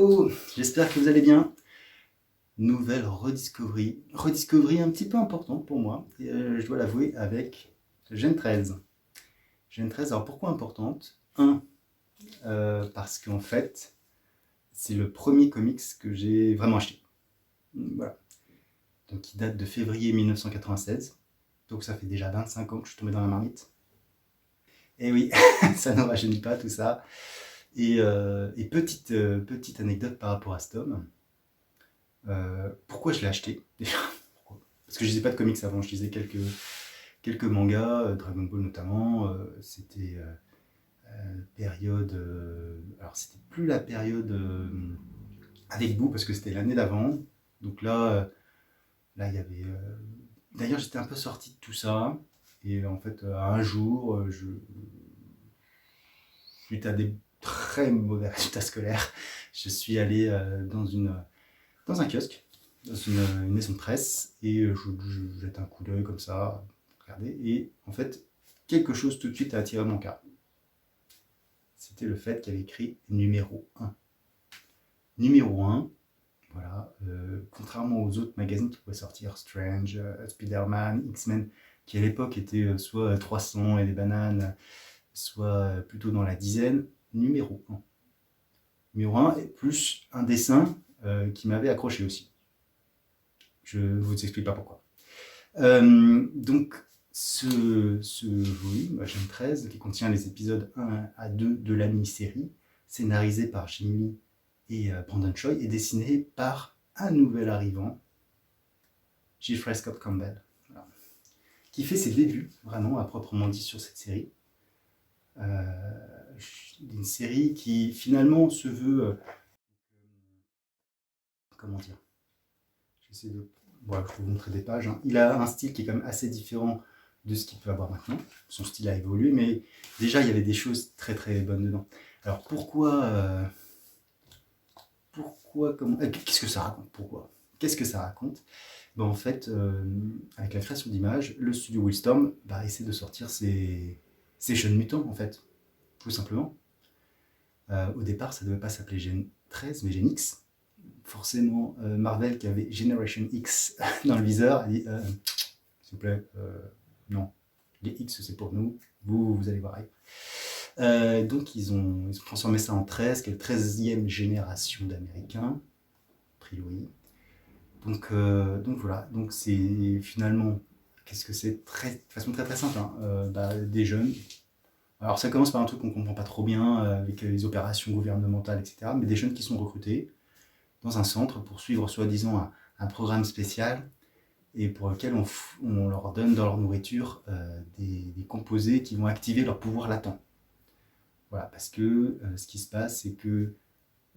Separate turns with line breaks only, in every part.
Hello, j'espère que vous allez bien. Nouvelle rediscovery. Rediscovery un petit peu importante pour moi, je dois l'avouer, avec Gen 13. Gen 13, alors pourquoi importante? Parce qu'en fait, c'est le premier comics que j'ai vraiment acheté. Voilà. Donc il date de février 1996. Donc ça fait déjà 25 ans que je suis tombé dans la marmite. Et oui, ça ne rajeunit pas tout ça. Et petite anecdote par rapport à ce tome. Pourquoi je l'ai acheté déjà? Parce que je lisais pas de comics avant, je lisais quelques mangas, Dragon Ball notamment. C'était période. Alors, c'était plus la période avec Boo, parce que c'était l'année d'avant. Donc là, il y avait. D'ailleurs, j'étais un peu sorti de tout ça. Et en fait, un jour, suite à des très mauvais résultats scolaires, je suis allé dans un kiosque, dans une maison de presse, et je jette un coup d'œil comme ça, regardez, et en fait, quelque chose tout de suite a attiré mon regard. C'était le fait qu'il y avait écrit numéro 1. Numéro 1, voilà, contrairement aux autres magazines qui pouvaient sortir, Strange, Spider-Man, X-Men, qui à l'époque étaient soit 300 et des bananes, soit plutôt dans la dizaine, numéro 1. Numéro 1, et plus un dessin qui m'avait accroché aussi. Je ne vous explique pas pourquoi. Donc, ce volume, Gen 13, qui contient les épisodes 1 à 2 de la mini-série, scénarisé par Jim Lee et Brandon Choi, est dessiné par un nouvel arrivant, Jeffrey Scott Campbell, voilà, qui fait ses débuts, vraiment, à proprement dit, sur cette série. Une série qui, finalement, se veut... comment dire? J'essaie de... Bon, je vais vous montrer des pages. Hein. Il a un style qui est quand même assez différent de ce qu'il peut avoir maintenant. Son style a évolué, mais déjà, il y avait des choses très très bonnes dedans. Alors, pourquoi qu'est-ce que ça raconte? Pourquoi? Qu'est-ce que ça raconte? Ben, en fait, avec la création d'images, le studio Wildstorm essaie de sortir ses jeunes mutants, en fait, tout simplement. Au départ, ça ne devait pas s'appeler Gen 13, mais Gen X. Forcément, Marvel, qui avait Generation X dans le viseur, a dit s'il vous plaît, non, les X c'est pour nous, vous allez voir. Donc ils ont transformé ça en 13, qui est la 13e génération d'Américains, a priori. Donc voilà, donc c'est finalement, qu'est-ce que c'est? De façon très très simple, hein, des jeunes. Alors ça commence par un truc qu'on ne comprend pas trop bien, avec les opérations gouvernementales, etc. Mais des jeunes qui sont recrutés dans un centre pour suivre soi-disant un programme spécial, et pour lequel on leur donne dans leur nourriture des composés qui vont activer leur pouvoir latent. Voilà, parce que ce qui se passe, c'est que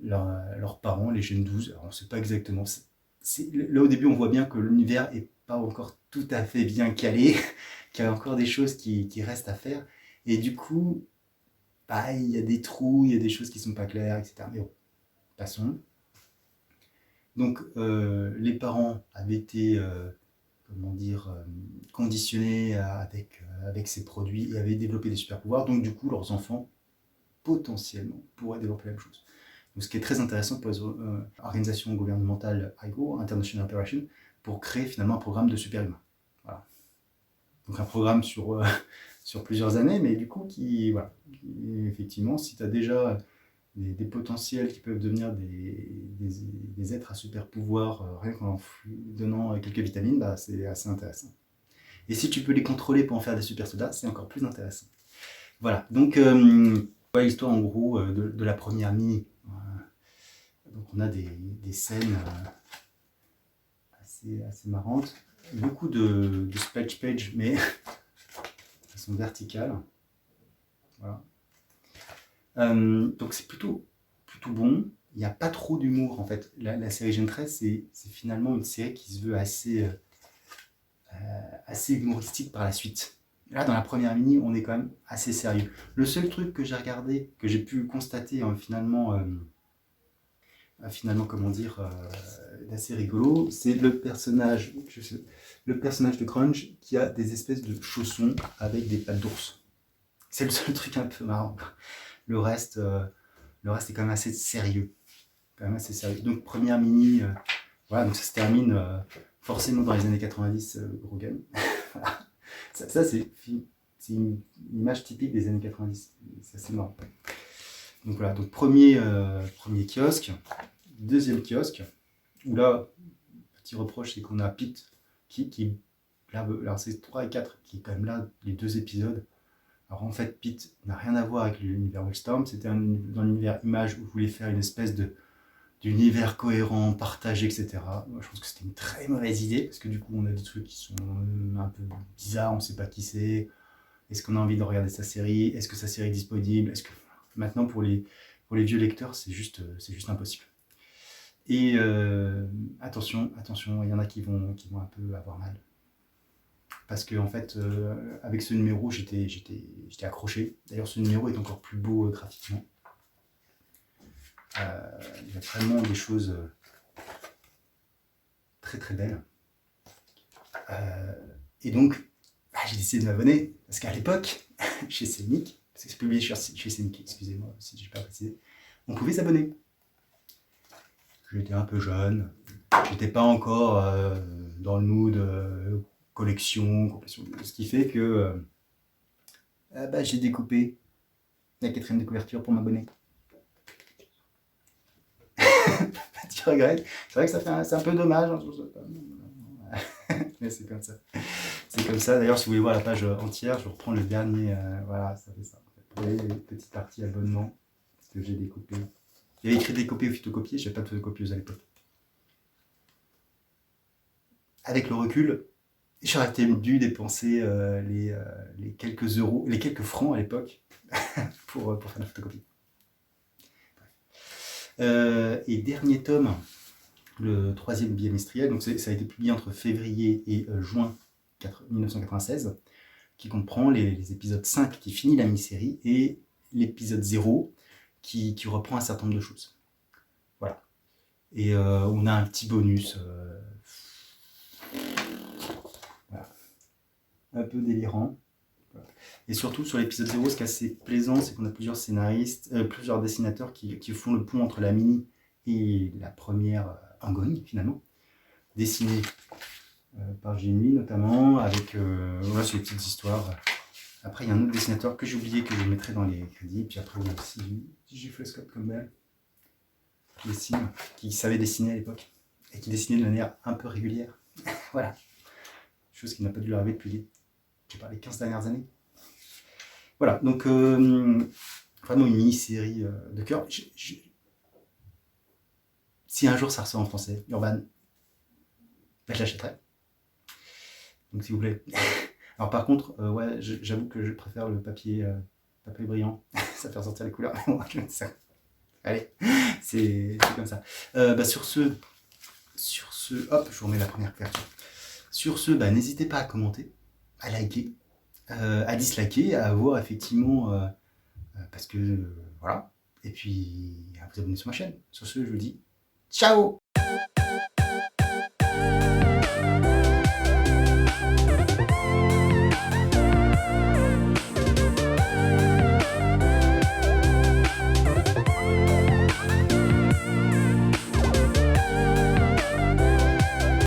leurs parents, les Gen 12, alors on ne sait pas exactement, là au début on voit bien que l'univers n'est pas encore tout à fait bien calé, qu'il y a encore des choses qui restent à faire, et du coup, il y a des trous, il y a des choses qui ne sont pas claires, etc. Mais bon, passons. Donc les parents avaient été conditionnés avec ces produits et avaient développé des super pouvoirs, donc du coup leurs enfants potentiellement pourraient développer la même chose. Donc, ce qui est très intéressant pour les organisations gouvernementales IGO, International Operation, pour créer finalement un programme de super-humains. Voilà. Donc un programme sur plusieurs années, mais du coup voilà, effectivement, si tu as déjà des potentiels qui peuvent devenir des êtres à super pouvoir, rien qu'en leur donnant quelques vitamines, c'est assez intéressant. Et si tu peux les contrôler pour en faire des super soldats, c'est encore plus intéressant. Voilà, donc l'histoire en gros de la première mini. Donc on a des scènes assez marrantes, beaucoup de splash page, mais elles sont verticales. Voilà. Donc c'est plutôt bon. Il n'y a pas trop d'humour en fait. La série Gen 13, c'est finalement une série qui se veut assez humoristique par la suite. Là, dans la première mini, on est quand même assez sérieux. Le seul truc que j'ai regardé, que j'ai pu constater finalement, comment dire, d'assez rigolo, c'est le personnage de Crunch qui a des espèces de chaussons avec des pattes d'ours. C'est le seul truc un peu marrant. Le reste est quand même assez sérieux quand même assez sérieux. Donc première mini, voilà, donc ça se termine forcément dans les années 90, gros game. Voilà. Ça c'est une image typique des années 90, c'est assez marrant. Donc voilà, donc premier kiosque, deuxième kiosque, où là, petit reproche, c'est qu'on a Pete qui là, alors c'est 3 et 4 qui est quand même là, les 2 épisodes. Alors en fait, Pete n'a rien à voir avec l'univers Wildstorm, c'était dans l'univers image où vous voulez faire une espèce d'univers cohérent, partagé, etc. Moi, je pense que c'était une très mauvaise idée, parce que du coup, on a des trucs qui sont un peu bizarres, on ne sait pas qui c'est. Est-ce qu'on a envie de regarder sa série? Est-ce que sa série est disponible? Est-ce que maintenant, pour les vieux lecteurs, c'est juste impossible. Et attention, il y en a qui vont un peu avoir mal. Parce que en fait, avec ce numéro, j'étais accroché. D'ailleurs, ce numéro est encore plus beau graphiquement. Il y a vraiment des choses très très belles. Et donc, j'ai décidé de m'abonner, parce qu'à l'époque, chez Scénic, parce que c'est publié chez Scénic, excusez-moi si je n'ai pas précisé, on pouvait s'abonner. J'étais un peu jeune, j'étais pas encore dans le mood collection, ce qui fait que j'ai découpé la 4e de couverture pour m'abonner. Petit regret, c'est vrai que c'est un peu dommage, mais c'est comme ça. C'est comme ça, d'ailleurs si vous voulez voir la page entière, je reprends le dernier, voilà, ça fait ça. Vous voyez, petite partie abonnement, ce que j'ai découpé. J'avais écrit découpé ou photocopier, je n'avais pas de photocopieuse à l'époque. Avec le recul, j'aurais dû dépenser les quelques euros, les quelques francs à l'époque pour faire la photocopie. Et dernier tome, le 3e bimestriel, donc ça a été publié entre février et juin 1996, qui comprend les épisodes 5 qui finit la mini-série et l'épisode 0 qui reprend un certain nombre de choses. Voilà. Et on a un petit bonus. Voilà. Un peu délirant. Voilà. Et surtout sur l'épisode 0, ce qui est assez plaisant, c'est qu'on a plusieurs scénaristes, plusieurs dessinateurs qui font le pont entre la mini et la première ongoing finalement, dessinée par Jimmy notamment, avec voilà, sur les petites histoires. Après, il y a un autre dessinateur que j'ai oublié, que je mettrai dans les crédits. Et puis après, il y a aussi J.F. Scott Campbell, qui savait dessiner à l'époque, et qui dessinait de manière un peu régulière. Voilà. Chose qui n'a pas dû arriver depuis les 15 dernières années. Voilà, donc vraiment une mini-série de cœur. Si un jour ça ressort en français, Urban, je l'achèterai. Donc s'il vous plaît. Alors par contre, ouais, j'avoue que je préfère le papier brillant. Ça fait ressortir les couleurs. Allez, c'est comme ça. Sur ce, hop, je vous remets la première couverture. Sur ce, n'hésitez pas à commenter, à liker, à disliker, à voir effectivement, parce que voilà. Et puis à vous abonner sur ma chaîne. Sur ce, je vous dis ciao.